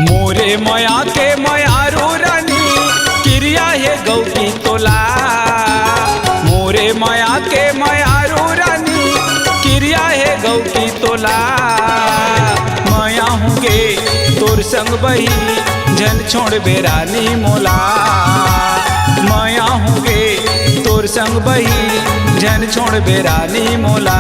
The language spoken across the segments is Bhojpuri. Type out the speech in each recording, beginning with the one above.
मोरे मया के मयारू रानी क्रिया है गौ की तोला। मोरे मया के मयारू रानी क्रिया है गौ की तोला। मया हूँगे तोर संग बही जन छोड़ बेरानी मोला। मया हूँगे तोर संग बही जन छोड़ बेरानी मोला।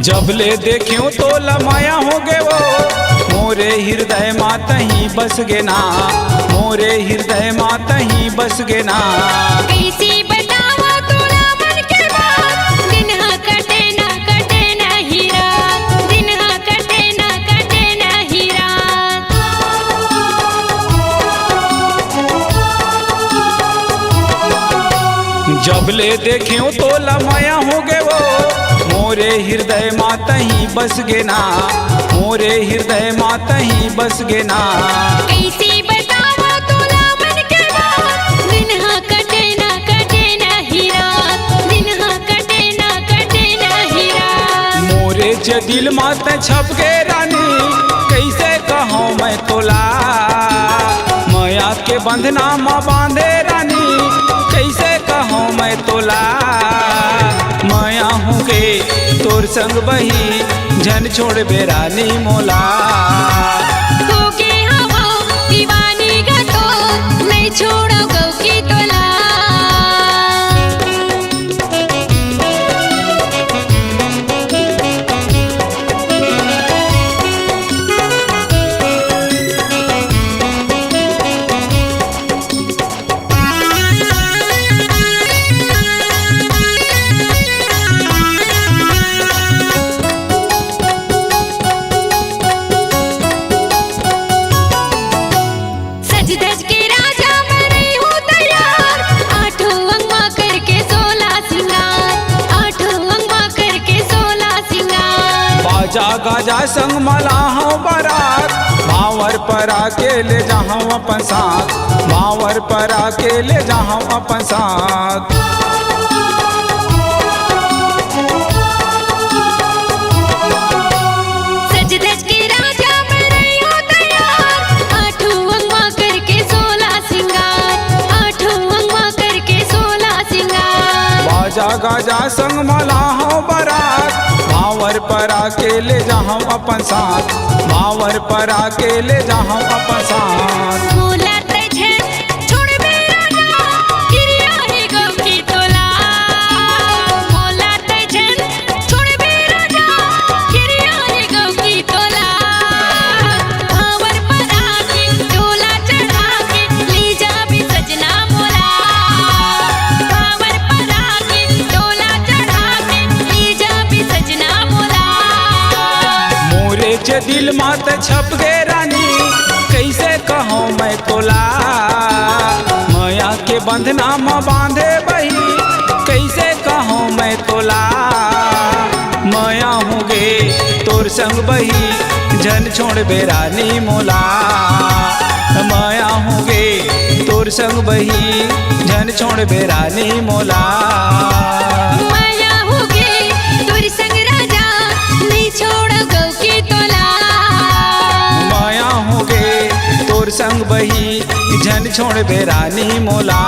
जब ले देखियो तो लमाया हो गे वो मोरे हृदय मात ही बस गे ना। मोरे हृदय मात ही बस गे ना। कैसी बतावा तोला मन के बात। दिन हा कटे ना ही रात। दिन हा कटे ना ही रात। जब ले देखियो तो लमाया हो गे वो मोरे हृदय मात ही बस गे ना। मोरे हृदय मात ही बस गे ना। कैसी बतावा तोला मन के बात। दिन हा कटे ना ही रात। दिन हा कटे ना ही रात। मोरे जे दिल मात छप गे रानी कैसे कहूँ मैं तोला। मया के बंधना माँ बांधे रानी कैसे कहूँ मैं तोला। मया हूँ गे तोर संग बही जन छोड़ बेरानी मोला। होगे हवा दीवानी का तो नहीं छोड़ो गौ की तोला। गाजा संग मला हूँ बारात भावर पर अकेले जहाँ अपन साथ। भावर पर अकेले जहाँ अपन साथ। सज धज के राजा मैं नहीं हूँ तैयार। आठों अंगवा करके 16 सिंगार। आठों अंगवा करके 16 सिंगार। बाजा गाजा संग मला हूँ बारात भावर पर अकेले जहाँ अपन साथ। भावर पर अकेले जहाँ अपन साथ। मोला तझे छोड़ मेरा ना क्रिया है गौ की तोला। मोला तझे छोड़ मेरा ना क्रिया है गौ की तोला। भावर पर आके डोला चढ़ा के ले जा भी सजना मोला। भावर पर आके डोला चढ़ा के ले जा भी सजना मोला। मोरे जे दिल मात छप गे रानी कैसे कहूँ मैं तोला। मया के बंधना माँ बांधे बही कैसे कहूँ मैं तोला। मया हूँ गे तोर संग बही जन छोड़ बेरानी मोला। मया हूँ गे तोर संग बही जन छोड़ बेरानी मोला। माया हो गे तोर संग राजा नहीं छोड़ो गौ की तोला। माया हो गे तोर संग बही जन छोड़ बेरानी मोला।